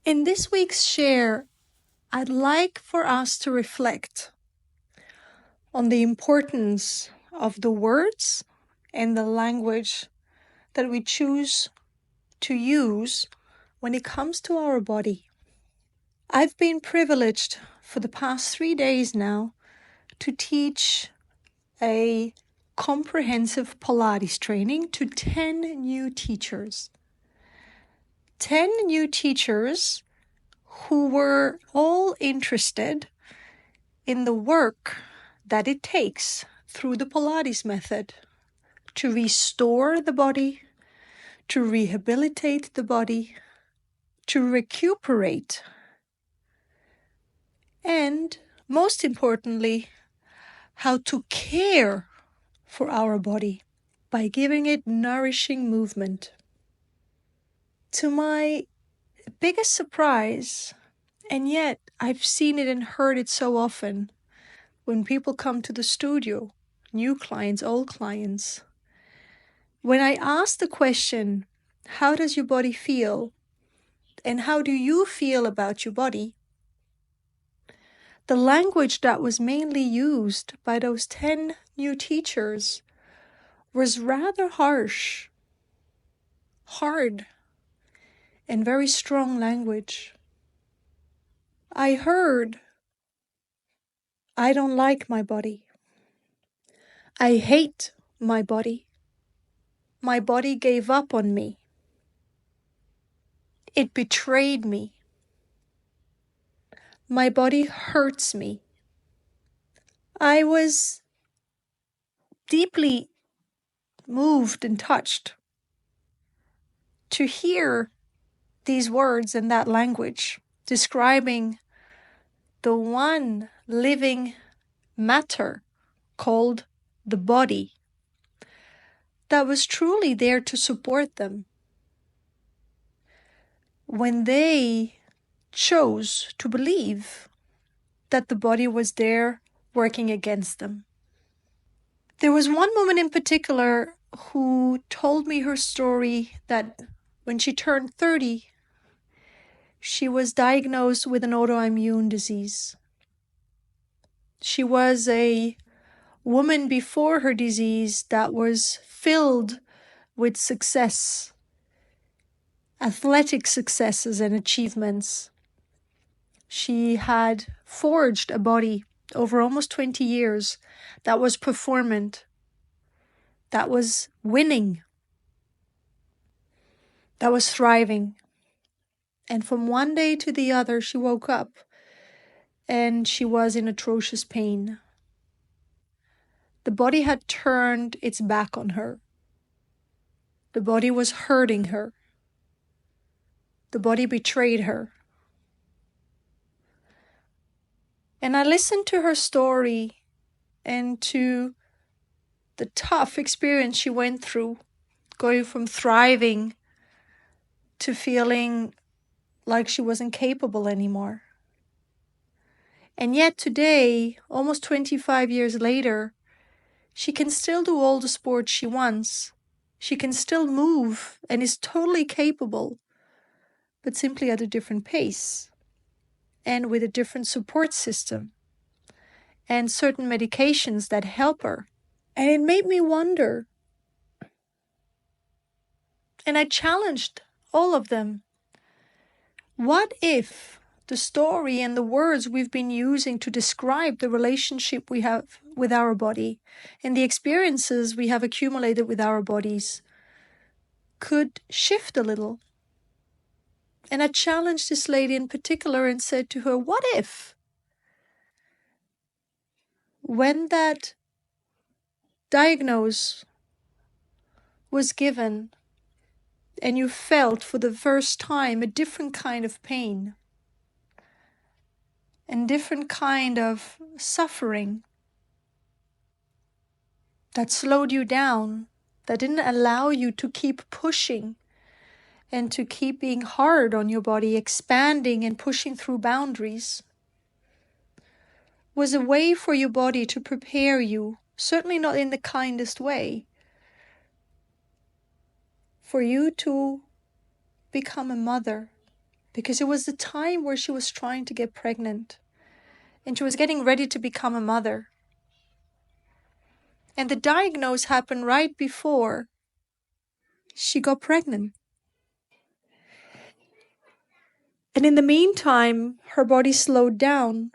In this week's share, I'd like for us to reflect on the importance of the words and the language that we choose to use when it comes to our body. I've been privileged for the past 3 days now to teach a comprehensive Pilates training to 10 new teachers. 10 new teachers who were all interested in the work that it takes through the Pilates method to restore the body, to rehabilitate the body, to recuperate, and most importantly, how to care for our body by giving it nourishing movement. To my biggest surprise, and yet I've seen it and heard it so often when people come to the studio, new clients, old clients, when I ask the question, how does your body feel? And how do you feel about your body? The language that was mainly used by those 10 new teachers was rather harsh, hard, and very strong language. I heard, I don't like my body. I hate my body. My body gave up on me. It betrayed me. My body hurts me. I was deeply moved and touched to hear these words and that language describing the one living matter called the body that was truly there to support them when they chose to believe that the body was there working against them. There was one woman in particular who told me her story that when she turned 30, she was diagnosed with an autoimmune disease. She was a woman before her disease that was filled with success, athletic successes and achievements. She had forged a body over almost 20 years that was performant, that was winning, that was thriving. And from one day to the other, she woke up and she was in atrocious pain. The body had turned its back on her. The body was hurting her. The body betrayed her. And I listened to her story and to the tough experience she went through, going from thriving to feeling like she wasn't capable anymore. And yet today, almost 25 years later, she can still do all the sports she wants. She can still move and is totally capable, but simply at a different pace and with a different support system and certain medications that help her. And it made me wonder. And I challenged all of them. What if the story and the words we've been using to describe the relationship we have with our body and the experiences we have accumulated with our bodies could shift a little? And I challenged this lady in particular and said to her, what if when that diagnosis was given and you felt for the first time a different kind of pain and different kind of suffering that slowed you down, that didn't allow you to keep pushing and to keep being hard on your body, expanding and pushing through boundaries, was a way for your body to prepare you, certainly not in the kindest way, for you to become a mother, because it was the time where she was trying to get pregnant and she was getting ready to become a mother. And the diagnosis happened right before she got pregnant. And in the meantime, her body slowed down,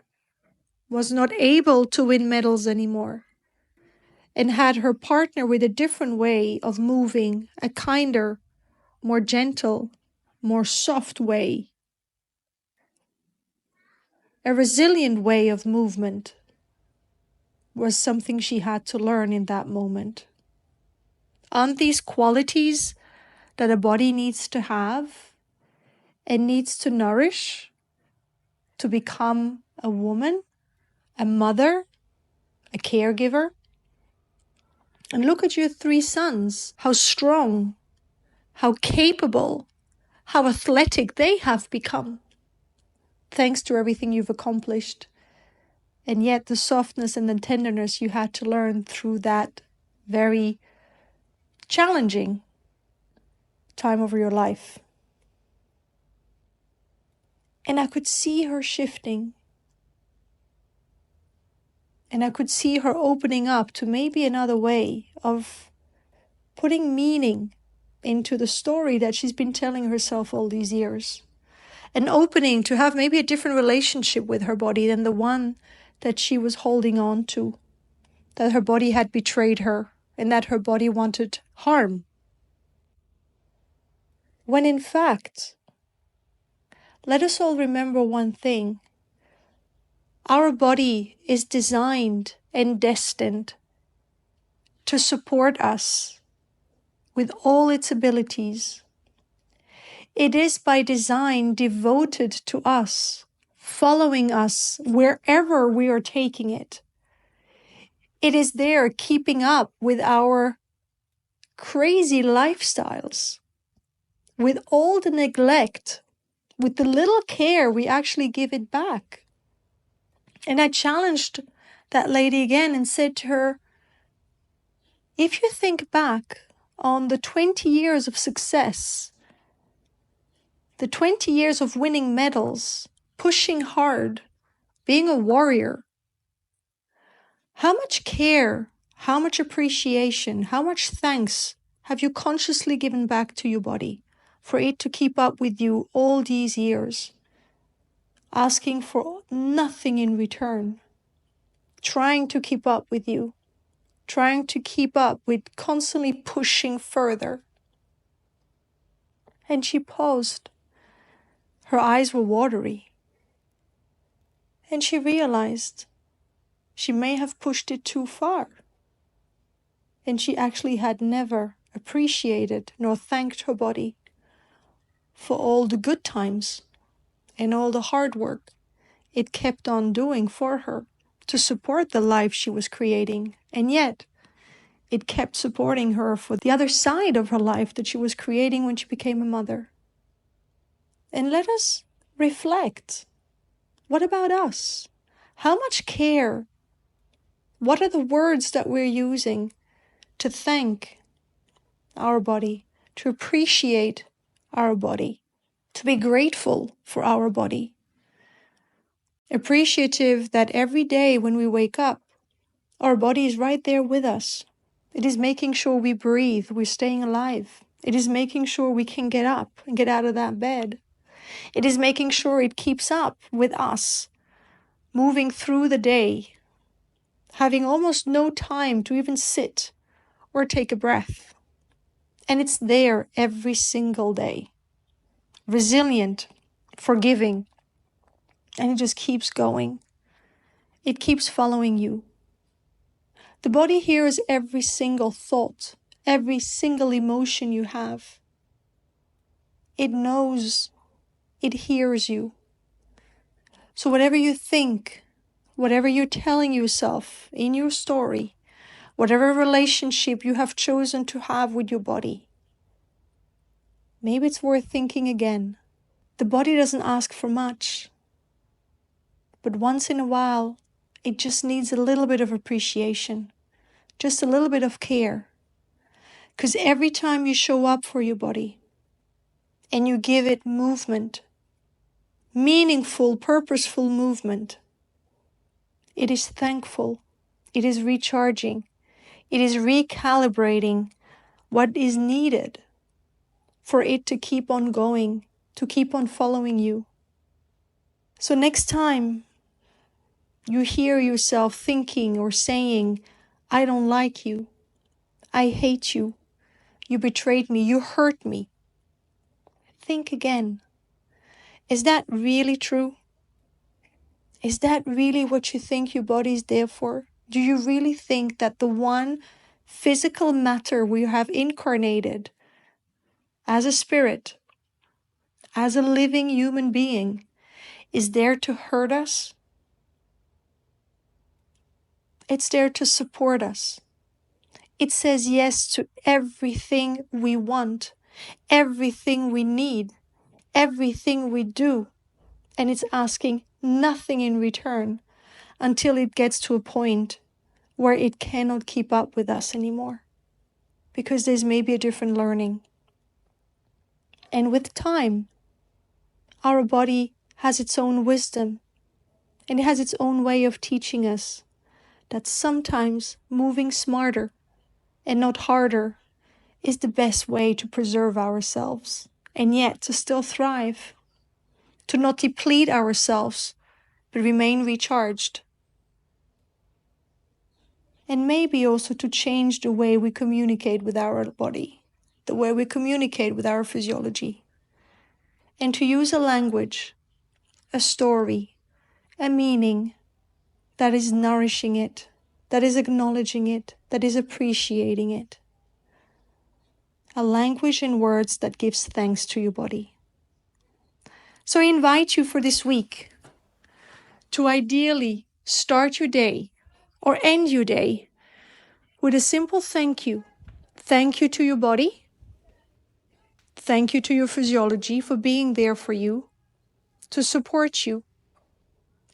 was not able to win medals anymore, and had her partner with a different way of moving, a kinder, more gentle, more soft way, a resilient way of movement was something she had to learn in that moment. Aren't these qualities that a body needs to have and needs to nourish to become a woman, a mother, a caregiver? And look at your 3 sons, how strong, how capable, how athletic they have become, thanks to everything you've accomplished. And yet the softness and the tenderness you had to learn through that very challenging time of your life. And I could see her shifting. And I could see her opening up to maybe another way of putting meaning into the story that she's been telling herself all these years. An opening to have maybe a different relationship with her body than the one that she was holding on to. That her body had betrayed her and that her body wanted harm. When in fact, let us all remember one thing. Our body is designed and destined to support us with all its abilities. It is by design devoted to us, following us wherever we are taking it. It is there keeping up with our crazy lifestyles, with all the neglect, with the little care we actually give it back. And I challenged that lady again and said to her, if you think back on the 20 years of success, the 20 years of winning medals, pushing hard, being a warrior, how much care, how much appreciation, how much thanks have you consciously given back to your body for it to keep up with you all these years, asking for nothing in return, trying to keep up with you, trying to keep up with constantly pushing further? And she paused. Her eyes were watery. And she realized she may have pushed it too far. And she actually had never appreciated nor thanked her body for all the good times and all the hard work it kept on doing for her to support the life she was creating. And yet, it kept supporting her for the other side of her life that she was creating when she became a mother. And let us reflect. What about us? How much care? What are the words that we're using to thank our body, to appreciate our body, to be grateful for our body? Appreciative that every day when we wake up, our body is right there with us. It is making sure we breathe, we're staying alive. It is making sure we can get up and get out of that bed. It is making sure it keeps up with us, moving through the day, having almost no time to even sit or take a breath. And it's there every single day. Resilient, forgiving, and it just keeps going. It keeps following you. The body hears every single thought, every single emotion you have. It knows, it hears you. So whatever you think, whatever you're telling yourself in your story, whatever relationship you have chosen to have with your body, maybe it's worth thinking again. The body doesn't ask for much, but once in a while, it just needs a little bit of appreciation, just a little bit of care. Because every time you show up for your body and you give it movement, meaningful, purposeful movement. It is thankful. It is recharging. It is recalibrating what is needed for it to keep on going, to keep on following you. So next time you hear yourself thinking or saying, I don't like you, I hate you, you betrayed me, you hurt me, think again. Is that really true? Is that really what you think your body is there for? Do you really think that the one physical matter we have incarnated as a spirit, as a living human being, is there to hurt us? It's there to support us. It says yes to everything we want, everything we need, everything we do, and it's asking nothing in return until it gets to a point where it cannot keep up with us anymore, because there's maybe a different learning. And with time, our body has its own wisdom, and it has its own way of teaching us that sometimes moving smarter and not harder is the best way to preserve ourselves, and yet to still thrive, to not deplete ourselves, but remain recharged. And maybe also to change the way we communicate with our body, the way we communicate with our physiology, and to use a language, a story, a meaning that is nourishing it, that is acknowledging it, that is appreciating it. A language and words that gives thanks to your body. So I invite you for this week to ideally start your day or end your day with a simple thank you. Thank you to your body. Thank you to your physiology for being there for you, to support you,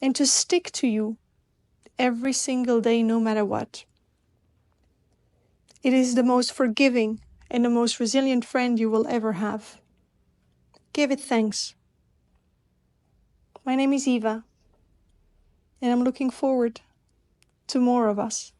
and to stick to you every single day, no matter what. It is the most forgiving and the most resilient friend you will ever have. Give it thanks. My name is Eva, and I'm looking forward to more of us.